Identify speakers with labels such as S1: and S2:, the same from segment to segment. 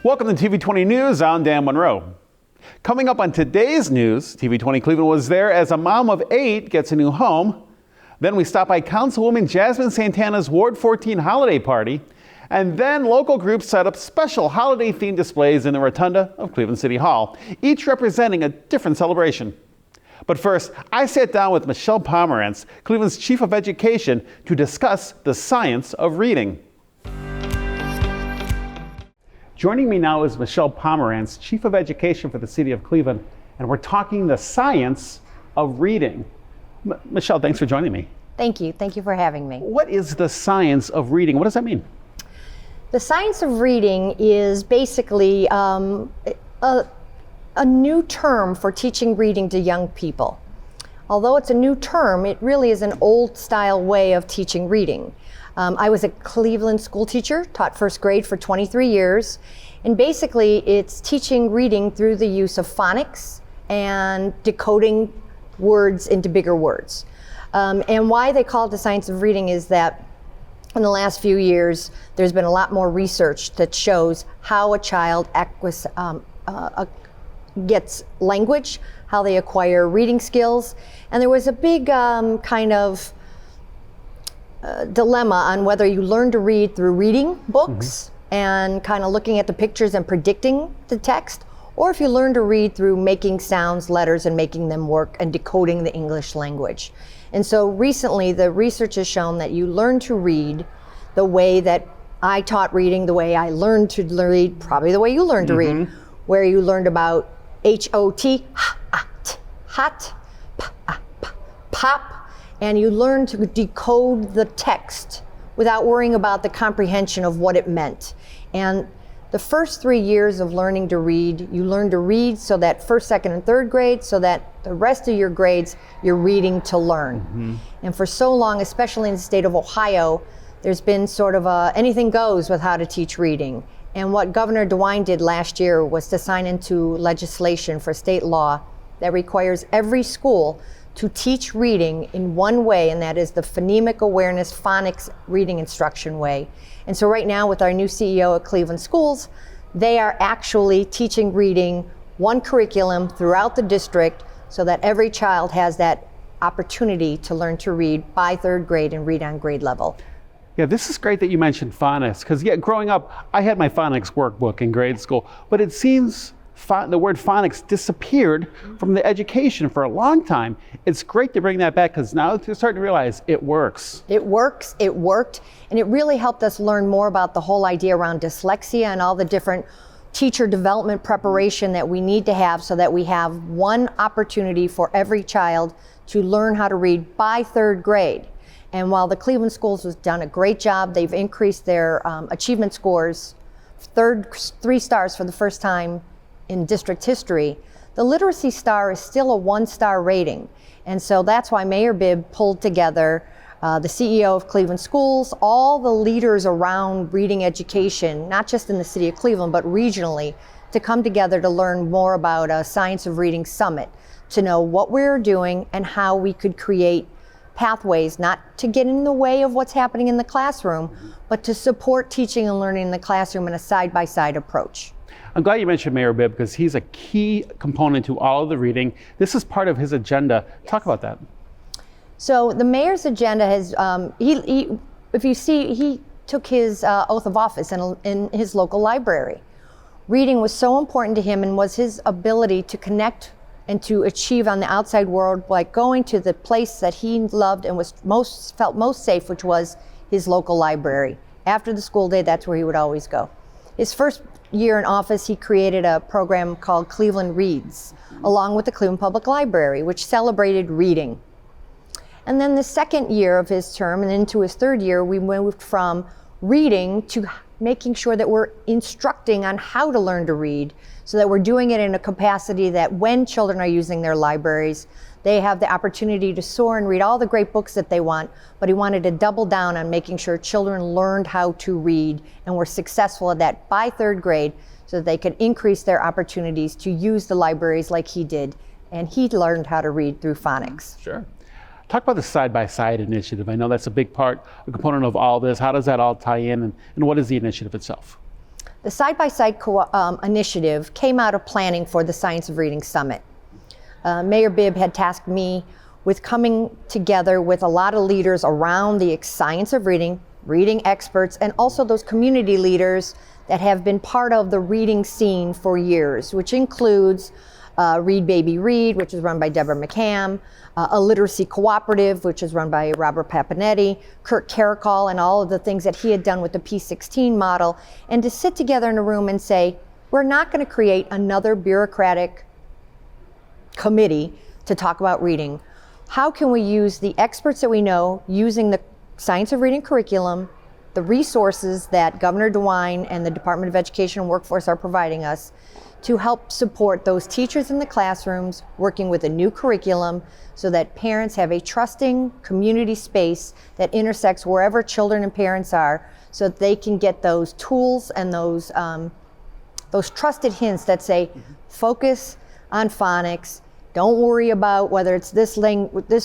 S1: Welcome to TV20 News. I'm Dan Monroe. Coming up on today's news, TV20 Cleveland was there as a mom of 8 gets a new home. Then we stop by Councilwoman Jasmin Santana's Ward 14 holiday party. And then local groups set up special holiday-themed displays in the Rotunda of Cleveland City Hall, each representing a different celebration. But first, I sat down with Michelle Pomerantz, Cleveland's Chief of Education, to discuss the science of reading. Joining me now is Michelle Pomerantz, Chief of Education for the City of Cleveland, and we're talking the science of reading. Michelle, thanks for joining me.
S2: Thank you. Thank you for having me.
S1: What is the science of reading? What does that mean?
S2: The science of reading is basically a new term for teaching reading to young people. Although it's a new term, it really is an old-style way of teaching reading. I was a Cleveland school teacher, taught first grade for 23 years, and basically it's teaching reading through the use of phonics and decoding words into bigger words. And why they call it the science of reading is that in the last few years, there's been a lot more research that shows how a child gets language, how they acquire reading skills. And there was a big kind of dilemma on whether you learn to read through reading books and kind of looking at the pictures and predicting the text, or if you learn to read through making sounds, letters, and making them work and decoding the English language. And so recently the research has shown that you learn to read the way that I taught reading, the way I learned to read, probably the way you learned to read, where you learned about H-O-T, hot, pop, and you learn to decode the text without worrying about the comprehension of what it meant. And the first 3 years of learning to read, you learn to read so that first, second, and third grade, so that the rest of your grades, you're reading to learn. And for so long, especially in the state of Ohio, there's been sort of anything goes with how to teach reading. And what Governor DeWine did last year was to sign into legislation for state law that requires every school to teach reading in one way, and that is the phonemic awareness phonics reading instruction way. And so right now with our new CEO at Cleveland Schools, they are actually teaching reading one curriculum throughout the district so that every child has that opportunity to learn to read by third grade and read on grade level.
S1: Yeah, this is great that you mentioned phonics, because growing up, I had my phonics workbook in grade school, but it seems the word phonics disappeared from the education for a long time. It's great to bring that back, because now they're starting to realize it works.
S2: It works, it worked, and it really helped us learn more about the whole idea around dyslexia and all the different teacher development preparation that we need to have so that we have one opportunity for every child to learn how to read by third grade. And while the Cleveland Schools has done a great job, they've increased their achievement scores, 3 stars for the first time in district history, the literacy star is still a 1-star rating. And so that's why Mayor Bibb pulled together the CEO of Cleveland Schools, all the leaders around reading education, not just in the city of Cleveland, but regionally, to come together to learn more about a Science of Reading Summit, to know what we're doing and how we could create pathways, not to get in the way of what's happening in the classroom, but to support teaching and learning in the classroom in a side-by-side approach.
S1: I'm glad you mentioned Mayor Bibb, because he's a key component to all of the reading. This is part of his agenda. Talk about that.
S2: So the mayor's agenda has, if you see, he took his oath of office in his local library. Reading was so important to him and was his ability to connect and to achieve on the outside world by going to the place that he loved and felt most safe, which was his local library. After the school day, that's where he would always go. His first year in office, he created a program called Cleveland Reads, along with the Cleveland Public Library, which celebrated reading. And then the second year of his term and into his third year, we moved from reading to making sure that we're instructing on how to learn to read, so that we're doing it in a capacity that when children are using their libraries, they have the opportunity to soar and read all the great books that they want. But he wanted to double down on making sure children learned how to read and were successful at that by third grade, so that they could increase their opportunities to use the libraries like he did. And he learned how to read through phonics.
S1: Sure. Talk about the side-by-side initiative. I know that's a big part, a component of all this. How does that all tie in, and what is the initiative itself?
S2: The Side-by-Side initiative came out of planning for the Science of Reading Summit. Mayor Bibb had tasked me with coming together with a lot of leaders around the science of reading, reading experts, and also those community leaders that have been part of the reading scene for years, which includes Read Baby Read, which is run by Deborah McCann, a literacy cooperative, which is run by Robert Papanetti, Kurt Caracol, and all of the things that he had done with the P16 model, and to sit together in a room and say, we're not going to create another bureaucratic committee to talk about reading. How can we use the experts that we know using the Science of Reading curriculum, the resources that Governor DeWine and the Department of Education and Workforce are providing us to help support those teachers in the classrooms working with a new curriculum so that parents have a trusting community space that intersects wherever children and parents are so that they can get those tools and those trusted hints that say, focus on phonics. Don't worry about whether it's this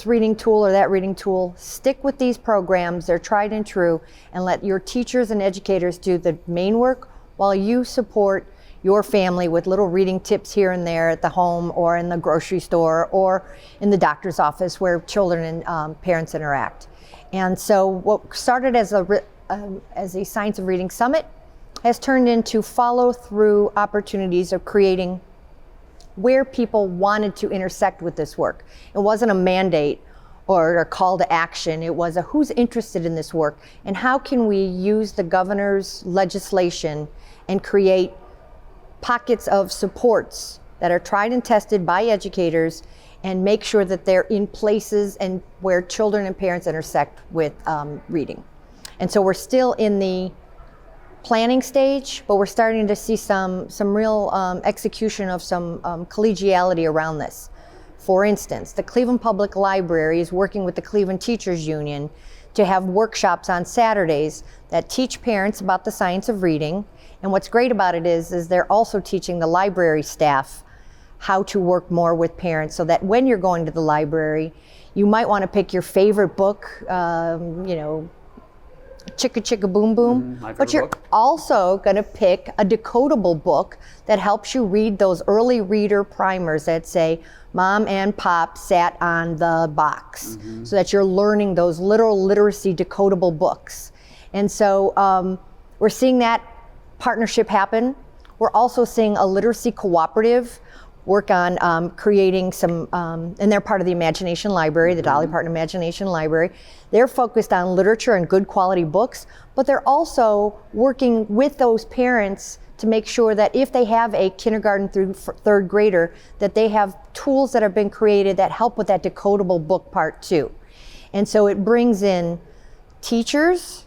S2: reading tool or that reading tool. Stick with these programs, they're tried and true, and let your teachers and educators do the main work while you support your family with little reading tips here and there at the home or in the grocery store or in the doctor's office where children and parents interact. And so what started as a Science of Reading Summit has turned into follow-through opportunities of creating where people wanted to intersect with this work. It wasn't a mandate or a call to action. It was a who's interested in this work and how can we use the governor's legislation and create pockets of supports that are tried and tested by educators and make sure that they're in places and where children and parents intersect with reading. And so we're still in the planning stage, but we're starting to see some real execution of some collegiality around this. For instance, the Cleveland Public Library is working with the Cleveland Teachers Union to have workshops on Saturdays that teach parents about the science of reading. And what's great about it is they're also teaching the library staff how to work more with parents so that when you're going to the library, you might want to pick your favorite book, Chicka Chicka Boom Boom, but you're also going to pick a decodable book that helps you read those early reader primers that say, Mom and Pop sat on the box, so that you're learning those little literacy decodable books. And so we're seeing that partnership happen. We're also seeing a literacy cooperative work on creating some, and they're part of the Imagination Library, the Dolly Parton Imagination Library. They're focused on literature and good quality books, but they're also working with those parents to make sure that if they have a kindergarten through third grader, that they have tools that have been created that help with that decodable book part too. And so it brings in teachers,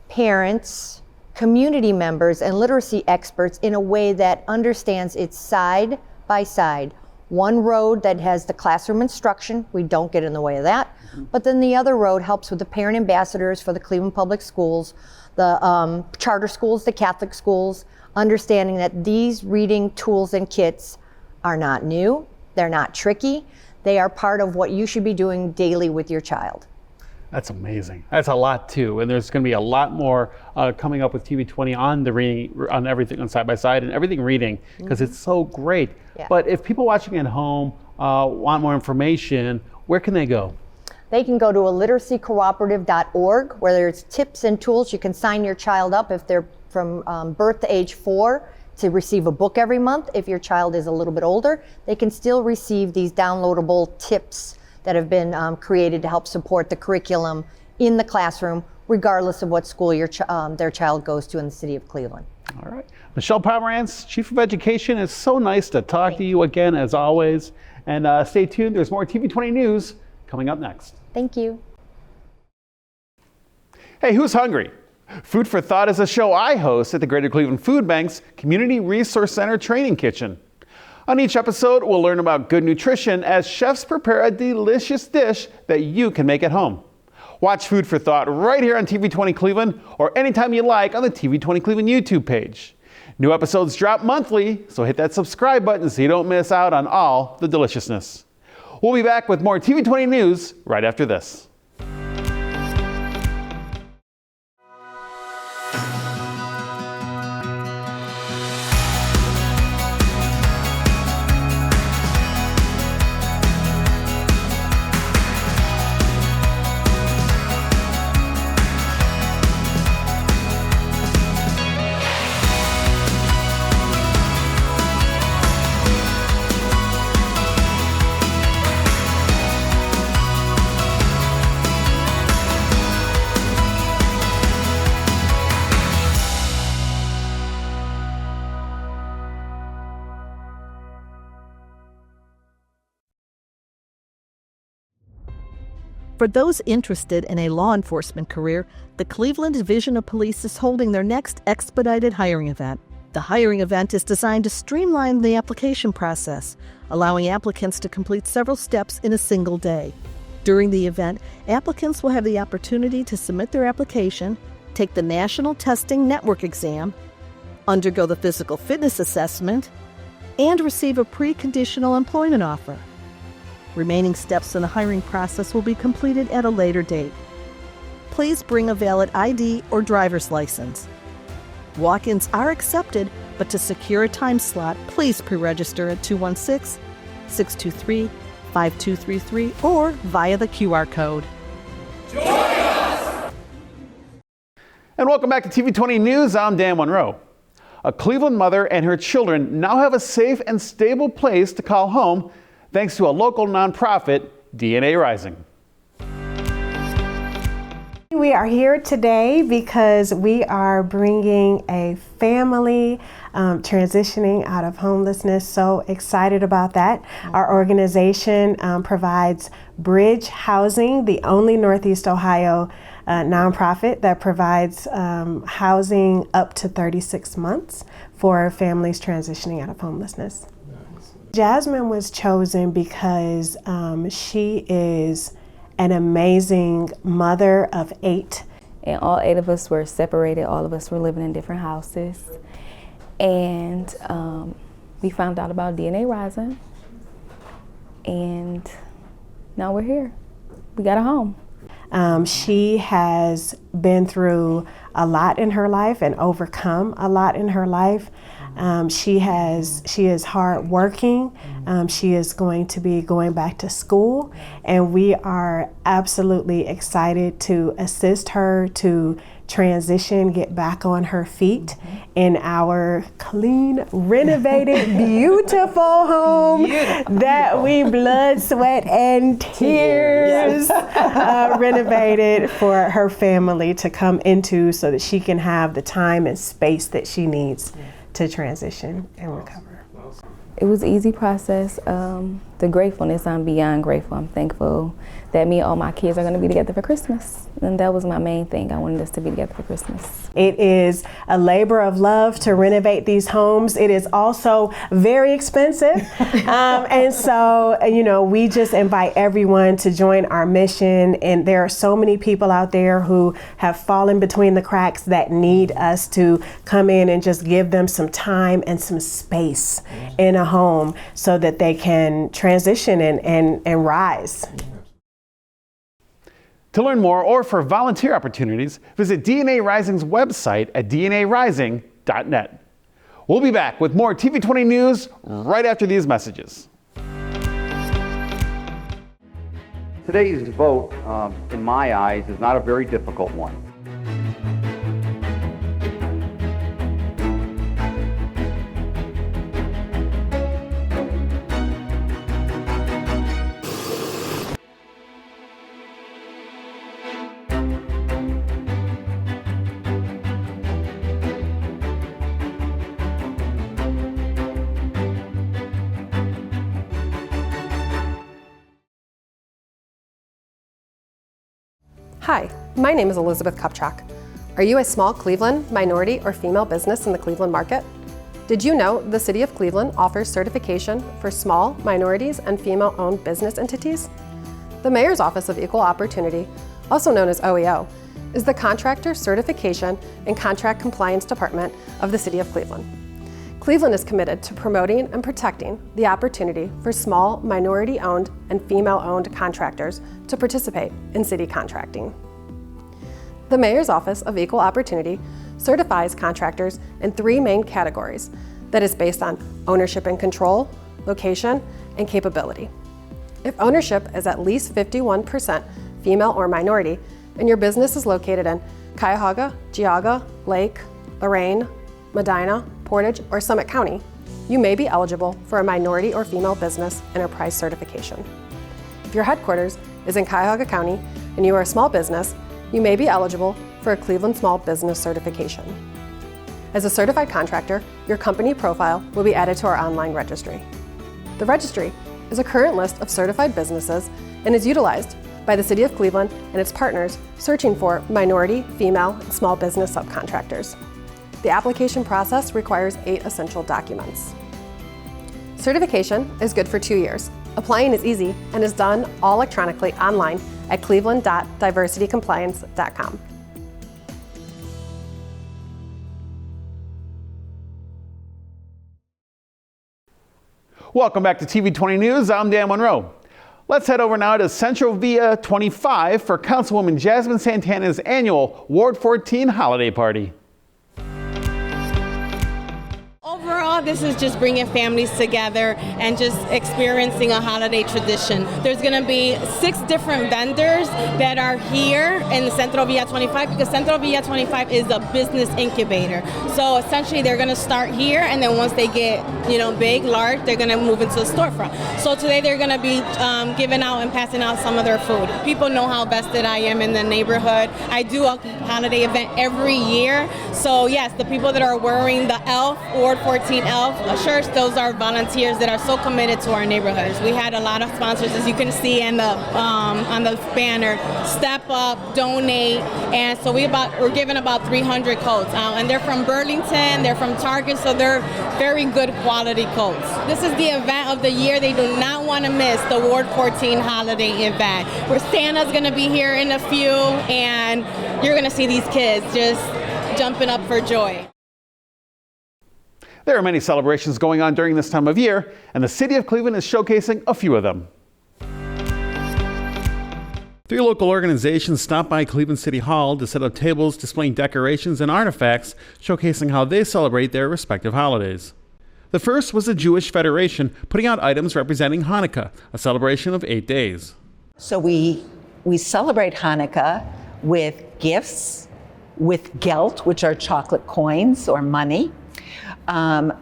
S2: parents, community members, and literacy experts in a way that understands it's side by side. One road that has the classroom instruction, we don't get in the way of that, but then the other road helps with the parent ambassadors for the Cleveland Public Schools, the charter schools, the Catholic schools, understanding that these reading tools and kits are not new, they're not tricky, they are part of what you should be doing daily with your child.
S1: That's amazing. That's a lot too, and there's going to be a lot more coming up with TV20 on the reading, on everything, on Side by Side and everything reading, because it's so great. Yeah. But if people watching at home want more information, where can they go?
S2: They can go to illiteracycooperative.org, where there's tips and tools. You can sign your child up if they're from birth to age 4 to receive a book every month. If your child is a little bit older, they can still receive these downloadable tips that have been created to help support the curriculum in the classroom, regardless of what school their child goes to in the city of Cleveland.
S1: All right. Michelle Pomerantz, Chief of Education, it's so nice to talk to you again, as always. And stay tuned, there's more TV20 news coming up next.
S2: Thank you.
S1: Hey, who's hungry? Food for Thought is a show I host at the Greater Cleveland Food Bank's Community Resource Center Training Kitchen. On each episode, we'll learn about good nutrition as chefs prepare a delicious dish that you can make at home. Watch Food for Thought right here on TV20 Cleveland or anytime you like on the TV20 Cleveland YouTube page. New episodes drop monthly, so hit that subscribe button so you don't miss out on all the deliciousness. We'll be back with more TV20 news right after this.
S3: For those interested in a law enforcement career, the Cleveland Division of Police is holding their next expedited hiring event. The hiring event is designed to streamline the application process, allowing applicants to complete several steps in a single day. During the event, applicants will have the opportunity to submit their application, take the National Testing Network exam, undergo the physical fitness assessment, and receive a pre-conditional employment offer. Remaining steps in the hiring process will be completed at a later date. Please bring a valid ID or driver's license. Walk-ins are accepted, but to secure a time slot, please pre-register at 216-623-5233 or via the QR code.
S1: Join us! And welcome back to TV20 News. I'm Dan Monroe. A Cleveland mother and her children now have a safe and stable place to call home thanks to a local nonprofit, DNA Rising.
S4: We are here today because we are bringing a family transitioning out of homelessness. So excited about that. Our organization provides Bridge Housing, the only Northeast Ohio nonprofit that provides housing up to 36 months for families transitioning out of homelessness. Jasmin was chosen because she is an amazing mother of 8.
S5: And all 8 of us were separated. All of us were living in different houses. And we found out about DNA Rising. And now we're here. We got a home.
S4: She has been through a lot in her life and overcome a lot in her life. She is hardworking. She is going to be going back to school, and we are absolutely excited to assist her to transition, get back on her feet in our clean, renovated, beautiful home that we blood, sweat, and tears renovated for her family to come into so that she can have the time and space that she needs to transition and recover.
S5: It was an easy process. The gratefulness, I'm beyond grateful. I'm thankful that me and all my kids are going to be together for Christmas. And that was my main thing. I wanted us to be together for Christmas.
S4: It is a labor of love to renovate these homes. It is also very expensive. And so, we just invite everyone to join our mission. And there are so many people out there who have fallen between the cracks that need us to come in and just give them some time and some space in a home so that they can transition and rise.
S1: To learn more or for volunteer opportunities, visit DNA Rising's website at dnarising.net. We'll be back with more TV20 News right after these messages.
S6: Today's vote, in my eyes, is not a very difficult one.
S7: Hi, my name is Elizabeth Kupchak. Are you a small Cleveland minority or female business in the Cleveland market? Did you know the City of Cleveland offers certification for small minorities and female-owned business entities? The Mayor's Office of Equal Opportunity, also known as OEO, is the Contractor Certification and Contract Compliance Department of the City of Cleveland. Cleveland is committed to promoting and protecting the opportunity for small minority-owned and female-owned contractors to participate in city contracting. The Mayor's Office of Equal Opportunity certifies contractors in 3 main categories that is based on ownership and control, location, and capability. If ownership is at least 51% female or minority, and your business is located in Cuyahoga, Geauga, Lake, Lorain, Medina, Portage, or Summit County, you may be eligible for a minority or female business enterprise certification. If your headquarters is in Cuyahoga County and you are a small business, you may be eligible for a Cleveland Small Business certification. As a certified contractor, your company profile will be added to our online registry. The registry is a current list of certified businesses and is utilized by by the City of Cleveland and its partners searching for minority, female, and small business subcontractors. The application process requires 8 essential documents. Certification is good for 2 years. Applying is easy and is done all electronically online at cleveland.diversitycompliance.com.
S1: Welcome back to TV20 News. I'm Dan Monroe. Let's head over now to Central Via 25 for Councilwoman Jasmin Santana's annual Ward 14 holiday party.
S8: Overall, this is just bringing families together and just experiencing a holiday tradition. There's going to be 6 different vendors that are here in the Central Via 25 because Central Via 25 is a business incubator. So essentially, they're going to start here, and then once they get, big, large, they're going to move into the storefront. So today, they're going to be giving out and passing out some of their food. People know how vested I am in the neighborhood. I do a holiday event every year. So yes, the people that are wearing the elf, Ward 14 elf shirts, those are volunteers that are so committed to our neighborhoods. We had a lot of sponsors, as you can see on the banner, step up, donate, and so we're giving about 300 coats out, and they're from Burlington, they're from Target, so they're very good quality coats. This is the event of the year. They do not want to miss the Ward 14 holiday event, where Santa's going to be here in a few, and you're going to see these kids just jumping up for joy.
S1: There are many celebrations going on during this time of year, and the City of Cleveland is showcasing a few of them. 3 local organizations stopped by Cleveland City Hall to set up tables displaying decorations and artifacts showcasing how they celebrate their respective holidays. The first was the Jewish Federation putting out items representing Hanukkah, a celebration of 8 days.
S9: So we celebrate Hanukkah with gifts, with gelt, which are chocolate coins or money.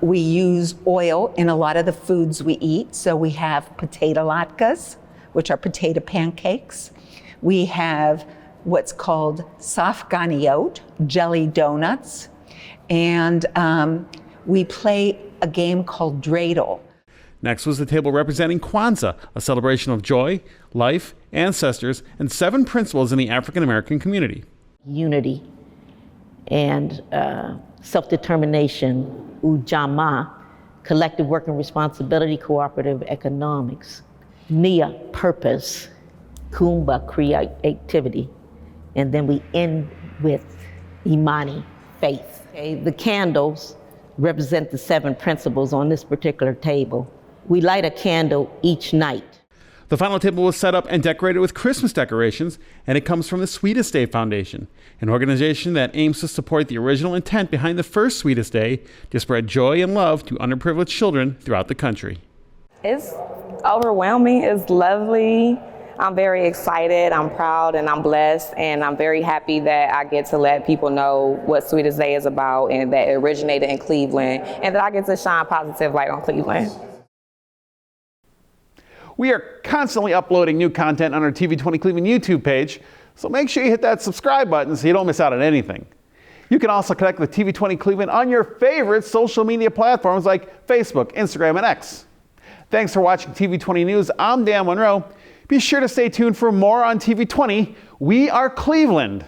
S9: We use oil in a lot of the foods we eat. So we have potato latkes, which are potato pancakes. We have what's called safganiot, jelly donuts. And we play a game called dreidel.
S1: Next was the table representing Kwanzaa, a celebration of joy, life, ancestors, and 7 principles in the African American community.
S10: Unity and self-determination, ujamaa, collective working responsibility, cooperative economics, nia, purpose, kumba, creativity, and then we end with imani, faith. Okay, the candles represent the 7 principles on this particular table. We light a candle each night.
S1: The final table was set up and decorated with Christmas decorations, and it comes from the Sweetest Day Foundation, an organization that aims to support the original intent behind the first Sweetest Day to spread joy and love to underprivileged children throughout the country.
S5: It's overwhelming. It's lovely. I'm very excited, I'm proud, and I'm blessed, and I'm very happy that I get to let people know what Sweetest Day is about and that it originated in Cleveland, and that I get to shine positive light on Cleveland.
S1: We are constantly uploading new content on our TV20 Cleveland YouTube page, so make sure you hit that subscribe button so you don't miss out on anything. You can also connect with TV20 Cleveland on your favorite social media platforms like Facebook, Instagram, and X. Thanks for watching TV20 News. I'm Dan Monroe. Be sure to stay tuned for more on TV20. We are Cleveland.